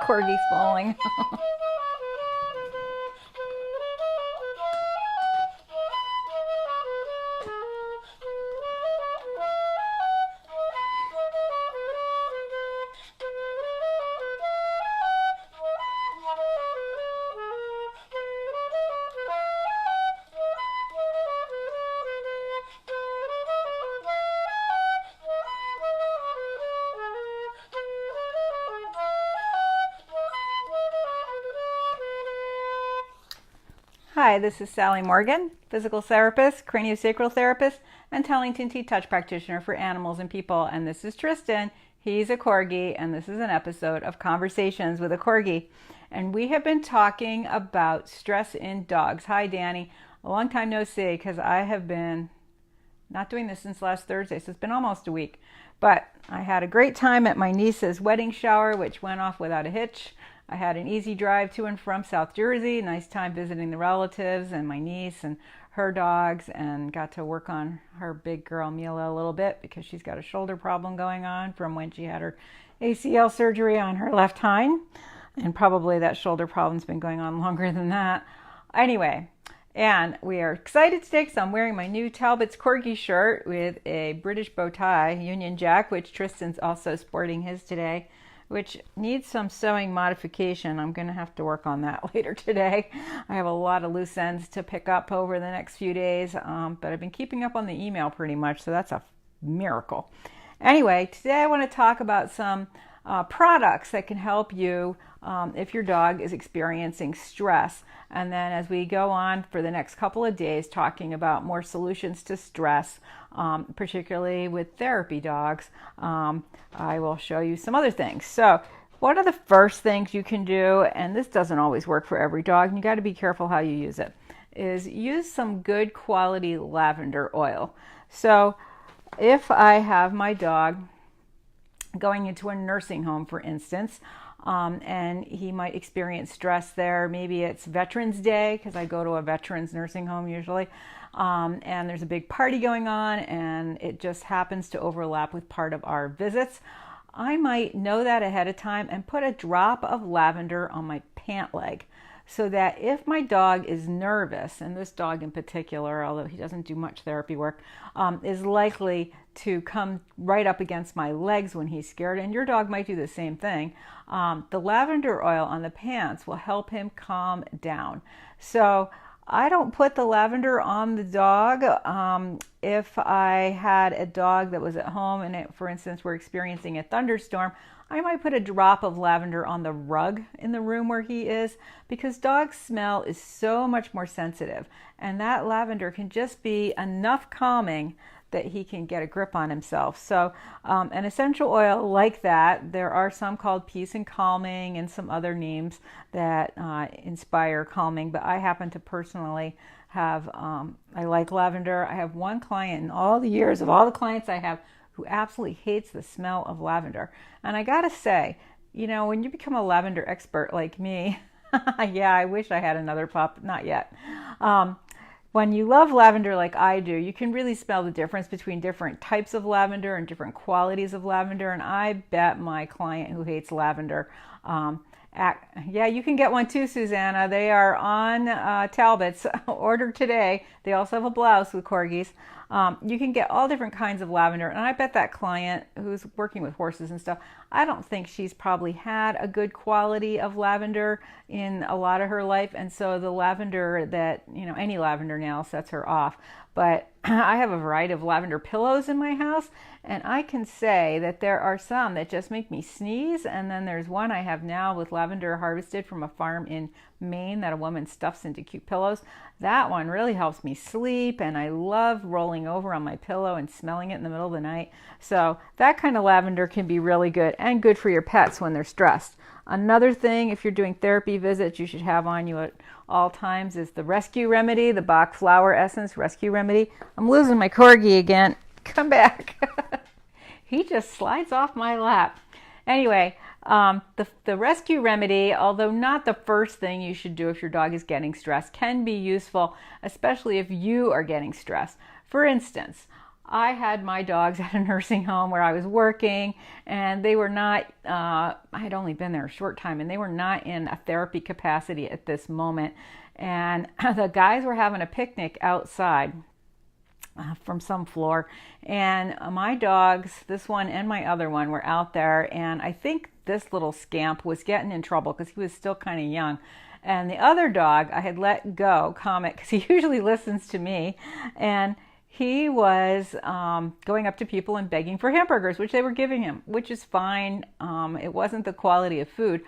Corgi's falling. Hi, this is Sally Morgan, physical therapist, craniosacral therapist, and Tellington Tea Touch practitioner for animals and people. And this is Tristan. He's a Corgi, and this is an episode of Conversations with a Corgi. And we have been talking about stress in dogs. Hi, Danny. A long time no see, because I have been not doing this since last Thursday, so it's been almost a week. But I had a great time at my niece's wedding shower, which went off without a hitch. I had an easy drive to and from South Jersey, nice time visiting the relatives and my niece and her dogs, and got to work on her big girl Mila a little bit because she's got a shoulder problem going on from when she had her ACL surgery on her left hind, and probably that shoulder problem's been going on longer than that. Anyway, and we are excited today because I'm wearing my new Talbot's Corgi shirt with a British bow tie, Union Jack, which Tristan's also sporting his today, which needs some sewing modification. I'm going to have to work on that later today. I have a lot of loose ends to pick up over the next few days, but I've been keeping up on the email pretty much, so that's a miracle. Anyway, today I want to talk about some products that can help you if your dog is experiencing stress. And then as we go on for the next couple of days talking about more solutions to stress, particularly with therapy dogs, I will show you some other things. So one of the first things you can do, and this doesn't always work for every dog, and you got to be careful how you use it, is use some good quality lavender oil. So if I have my dog going into a nursing home, for instance, and he might experience stress there. Maybe it's Veterans Day, because I go to a veterans nursing home usually, and there's a big party going on, and it just happens to overlap with part of our visits. I might know that ahead of time and put a drop of lavender on my pant leg, so that if my dog is nervous, and this dog in particular, although he doesn't do much therapy work, is likely to come right up against my legs when he's scared, and your dog might do the same thing, the lavender oil on the pants will help him calm down. So I don't put the lavender on the dog. If I had a dog that was at home and for instance, we're experiencing a thunderstorm, I might put a drop of lavender on the rug in the room where he is, because dog smell is so much more sensitive, and that lavender can just be enough calming that he can get a grip on himself. So an essential oil like that, there are some called Peace and Calming and some other names that inspire calming, but I happen to personally have, I like lavender. I have one client in all the years of all the clients I have who absolutely hates the smell of lavender. And I gotta say, you know, when you become a lavender expert like me, yeah, I wish I had another pup, not yet. When you love lavender like I do, you can really smell the difference between different types of lavender and different qualities of lavender. And I bet my client who hates lavender, yeah, you can get one too, Susanna. They are on Talbot's. Order today. They also have a blouse with Corgis. You can get all different kinds of lavender, and I bet that client who's working with horses and stuff, I don't think she's probably had a good quality of lavender in a lot of her life, and so the lavender that, you know, any lavender now sets her off. But I have a variety of lavender pillows in my house, and I can say that there are some that just make me sneeze, and then there's one I have now with lavender harvested from a farm in Maine that a woman stuffs into cute pillows. That one really helps me sleep, and I love rolling over on my pillow and smelling it in the middle of the night. So that kind of lavender can be really good, and good for your pets when they're stressed. Another thing, if you're doing therapy visits, you should have on you at all times is the Rescue Remedy, the Bach Flower Essence Rescue Remedy. I'm losing my Corgi again. Come back. He just slides off my lap. Anyway, the Rescue Remedy, although not the first thing you should do if your dog is getting stressed, can be useful, especially if you are getting stressed. For instance, I had my dogs at a nursing home where I was working, and they were not, I had only been there a short time, and they were not in a therapy capacity at this moment. And the guys were having a picnic outside from some floor, and my dogs, this one and my other one, were out there, and I think this little scamp was getting in trouble because he was still kind of young. And the other dog I had let go, Comet, because he usually listens to me, and he was going up to people and begging for hamburgers, which they were giving him, which is fine. It wasn't the quality of food,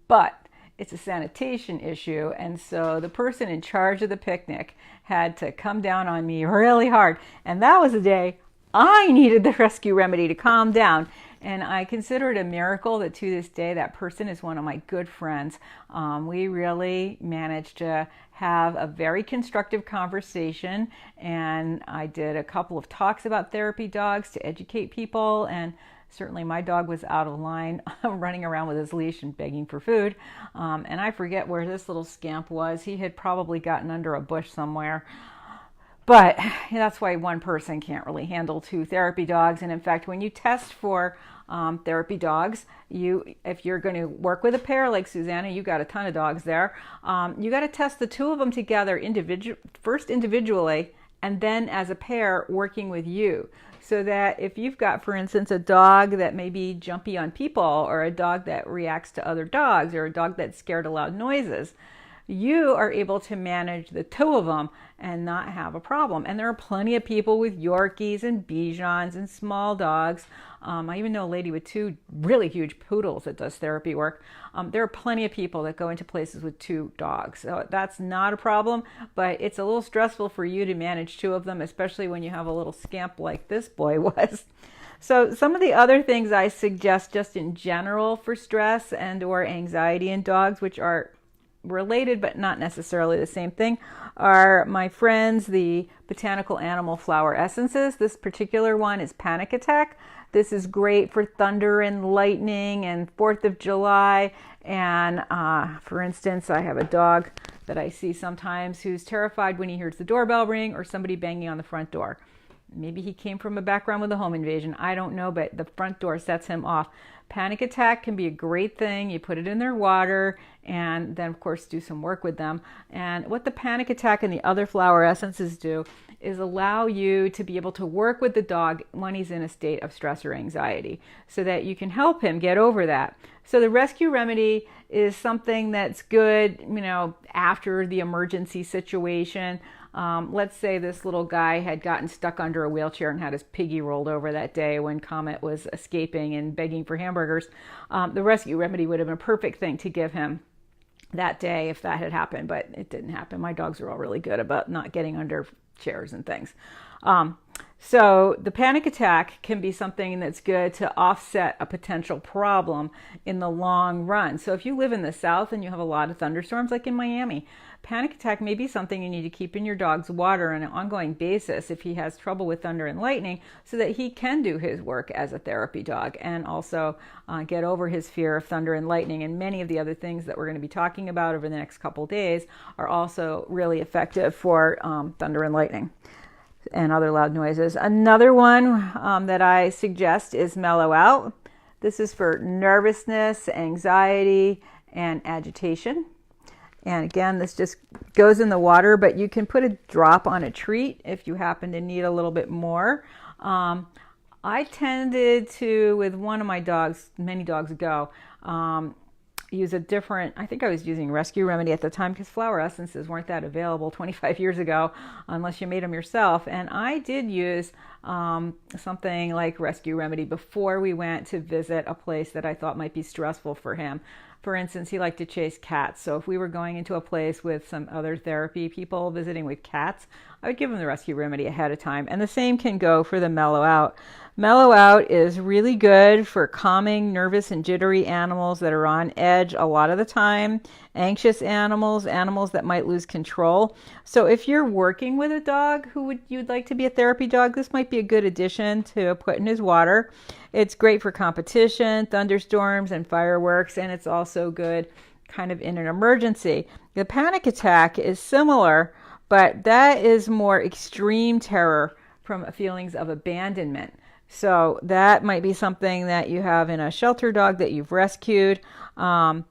but it's a sanitation issue. And so the person in charge of the picnic had to come down on me really hard. And that was the day I needed the rescue remedy to calm down. And I consider it a miracle that to this day, that person is one of my good friends. We really managed to have a very constructive conversation. And I did a couple of talks about therapy dogs to educate people. And certainly my dog was out of line, running around with his leash and begging for food. And I forget where this little scamp was. He had probably gotten under a bush somewhere. But that's why one person can't really handle two therapy dogs. And in fact, when you test for therapy dogs, if you're going to work with a pair like Susanna, you got a ton of dogs there, you got to test the two of them together first individually, and then as a pair working with you. So that if you've got, for instance, a dog that may be jumpy on people, or a dog that reacts to other dogs, or a dog that's scared of loud noises, you are able to manage the two of them and not have a problem. And there are plenty of people with Yorkies and Bijans and small dogs. I even know a lady with two really huge poodles that does therapy work. There are plenty of people that go into places with two dogs. So that's not a problem, but it's a little stressful for you to manage two of them, especially when you have a little scamp like this boy was. So some of the other things I suggest just in general for stress and or anxiety in dogs, which are related but not necessarily the same thing, are my friends, the botanical animal flower essences. This particular one is Panic Attack. This is great for thunder and lightning and 4th of July. And for instance, I have a dog that I see sometimes who's terrified when he hears the doorbell ring or somebody banging on the front door. Maybe he came from a background with a home invasion. I don't know, but the front door sets him off. Panic Attack can be a great thing. You put it in their water and then, of course, do some work with them. And what the Panic Attack and the other flower essences do is allow you to be able to work with the dog when he's in a state of stress or anxiety so that you can help him get over that. So the rescue remedy is something that's good, after the emergency situation. Let's say this little guy had gotten stuck under a wheelchair and had his piggy rolled over that day when Comet was escaping and begging for hamburgers. The rescue remedy would have been a perfect thing to give him that day if that had happened, but it didn't happen. My dogs are all really good about not getting under chairs and things. So the panic attack can be something that's good to offset a potential problem in the long run. So if you live in the South and you have a lot of thunderstorms, like in Miami, panic attack may be something you need to keep in your dog's water on an ongoing basis if he has trouble with thunder and lightning, so that he can do his work as a therapy dog and also get over his fear of thunder and lightning. And many of the other things that we're going to be talking about over the next couple days are also really effective for thunder and lightning and other loud noises. Another one that I suggest is Mellow Out. This is for nervousness, anxiety, and agitation. And again, this just goes in the water, but you can put a drop on a treat if you happen to need a little bit more. I tended to, with one of my dogs, many dogs ago, use a different, I think I was using Rescue Remedy at the time because flower essences weren't that available 25 years ago unless you made them yourself. And I did use something like Rescue Remedy before we went to visit a place that I thought might be stressful for him. For instance, he liked to chase cats. So if we were going into a place with some other therapy people visiting with cats, I would give him the Rescue Remedy ahead of time. And the same can go for the Mellow Out. Mellow Out is really good for calming nervous and jittery animals that are on edge a lot of the time, anxious animals, animals that might lose control. So if you're working with a dog you'd like to be a therapy dog, this might be a good addition to put in his water. It's great for competition, thunderstorms, and fireworks, and it's also good kind of in an emergency. The panic attack is similar, but that is more extreme terror from feelings of abandonment. So that might be something that you have in a shelter dog that you've rescued. And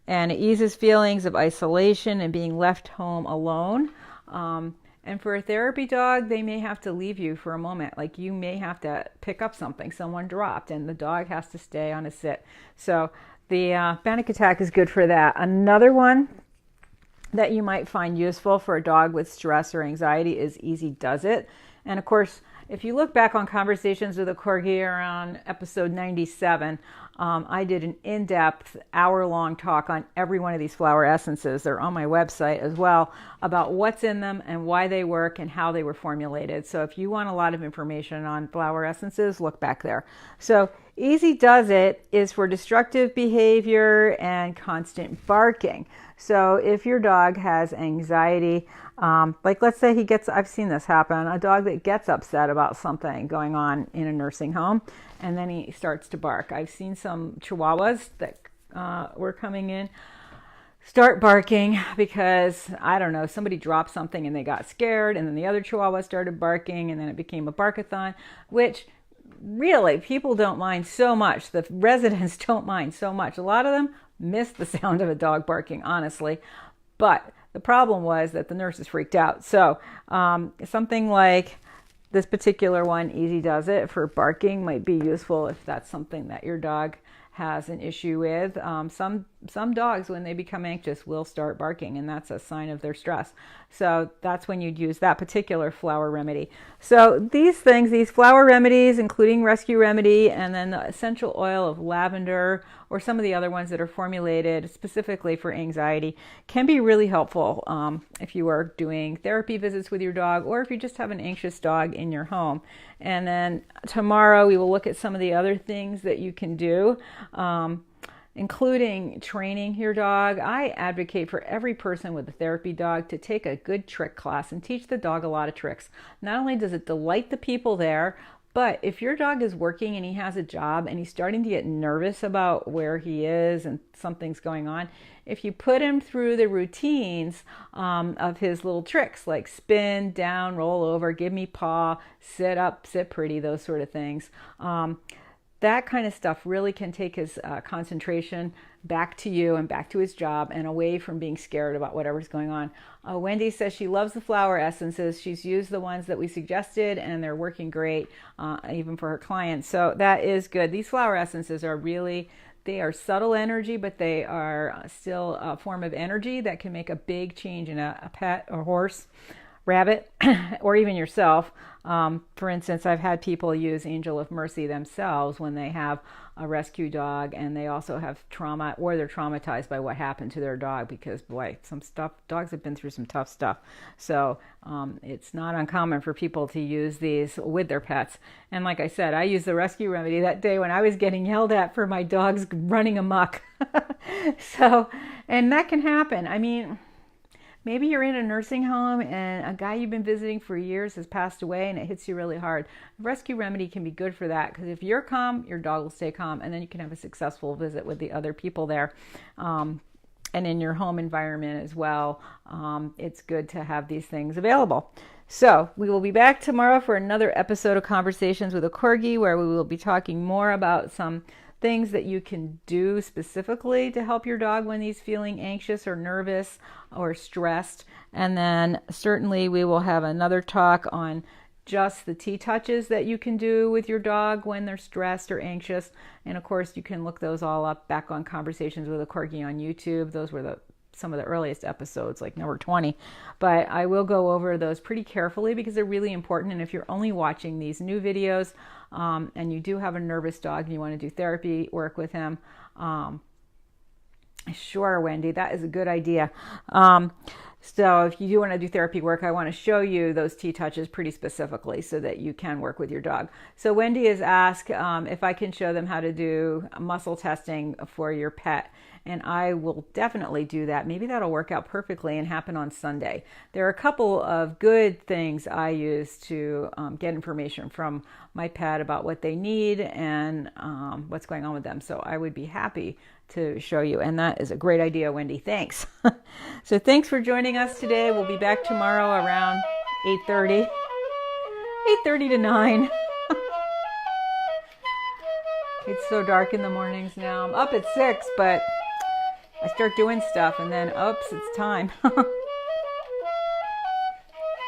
it eases feelings of isolation and being left home alone. And for a therapy dog, they may have to leave you for a moment. Like you may have to pick up something someone dropped and the dog has to stay on a sit. So the panic attack is good for that. Another one that you might find useful for a dog with stress or anxiety is Easy Does It. And of course, if you look back on Conversations with a Corgi around episode 97, I did an in-depth hour-long talk on every one of these flower essences. They're on my website as well, about what's in them and why they work and how they were formulated. So if you want a lot of information on flower essences, look back there. So Easy Does It is for destructive behavior and constant barking. So if your dog has anxiety, like let's say I've seen this happen, a dog that gets upset about something going on in a nursing home, and then he starts to bark. I've seen some Chihuahuas that were coming in start barking because, I don't know, somebody dropped something and they got scared, and then the other Chihuahua started barking, and then it became a barkathon, which really people don't mind so much. The residents don't mind so much. A lot of them miss the sound of a dog barking, honestly. But the problem was that the nurses freaked out. So something like this particular one, Easy Does It, for barking might be useful if that's something that your dog has an issue with. Some dogs, when they become anxious, will start barking, and that's a sign of their stress. So that's when you'd use that particular flower remedy. So these things, these flower remedies, including Rescue Remedy, and then the essential oil of lavender, or some of the other ones that are formulated specifically for anxiety, can be really helpful if you are doing therapy visits with your dog, or if you just have an anxious dog in your home. And then tomorrow we will look at some of the other things that you can do, including training your dog. I advocate for every person with a therapy dog to take a good trick class and teach the dog a lot of tricks. Not only does it delight the people there, but if your dog is working and he has a job and he's starting to get nervous about where he is and something's going on, if you put him through the routines of his little tricks, like spin, down, roll over, give me paw, sit up, sit pretty, those sort of things, that kind of stuff really can take his concentration back to you and back to his job and away from being scared about whatever's going on. Wendy says she loves the flower essences. She's used the ones that we suggested and they're working great, even for her clients. So that is good. These flower essences are really, they are subtle energy, but they are still a form of energy that can make a big change in a pet or horse, rabbit, or even yourself. For instance, I've had people use Angel of Mercy themselves when they have a rescue dog and they also have trauma, or they're traumatized by what happened to their dog, because boy, dogs have been through some tough stuff. So it's not uncommon for people to use these with their pets. And like I said, I used the Rescue Remedy that day when I was getting yelled at for my dogs running amok. So, and that can happen. I mean, maybe you're in a nursing home and a guy you've been visiting for years has passed away and it hits you really hard. Rescue Remedy can be good for that, because if you're calm, your dog will stay calm, and then you can have a successful visit with the other people there. And in your home environment as well, it's good to have these things available. So we will be back tomorrow for another episode of Conversations with a Corgi, where we will be talking more about some things that you can do specifically to help your dog when he's feeling anxious or nervous or stressed. And then certainly we will have another talk on just the T-touches that you can do with your dog when they're stressed or anxious. And of course, you can look those all up back on Conversations with a Corgi on YouTube. Those were some of the earliest episodes, like number 20. But I will go over those pretty carefully because they're really important. And if you're only watching these new videos and you do have a nervous dog and you want to do therapy work with him, sure, Wendy, that is a good idea. So if you do want to do therapy work, I want to show you those T-touches pretty specifically so that you can work with your dog. So Wendy has asked if I can show them how to do muscle testing for your pet. And I will definitely do that. Maybe that'll work out perfectly and happen on Sunday. There are a couple of good things I use to get information from my pet about what they need and what's going on with them. So I would be happy to show you. And that is a great idea, Wendy. Thanks. So thanks for joining us today. We'll be back tomorrow around 8:30. 8:30 to 9. It's so dark in the mornings now. I'm up at 6, but I start doing stuff and then, oops, it's time.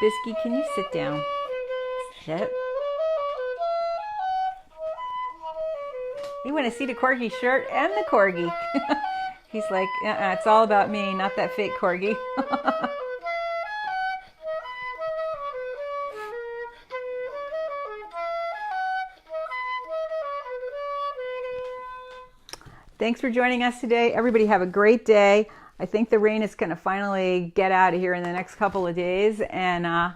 Bisky, can you sit down? Sit. You want to see the Corgi shirt and the Corgi. He's like, it's all about me, not that fake Corgi. Thanks for joining us today. Everybody have a great day. I think the rain is going to finally get out of here in the next couple of days. And I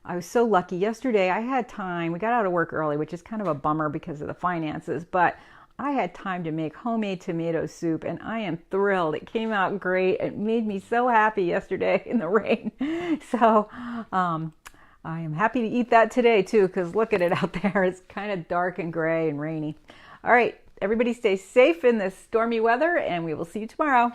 was so lucky. Yesterday I had time. We got out of work early, which is kind of a bummer because of the finances. But I had time to make homemade tomato soup, and I am thrilled. It came out great. It made me so happy yesterday in the rain. So I am happy to eat that today, too, because look at it out there. It's kind of dark and gray and rainy. All right. Everybody stay safe in this stormy weather, and we will see you tomorrow.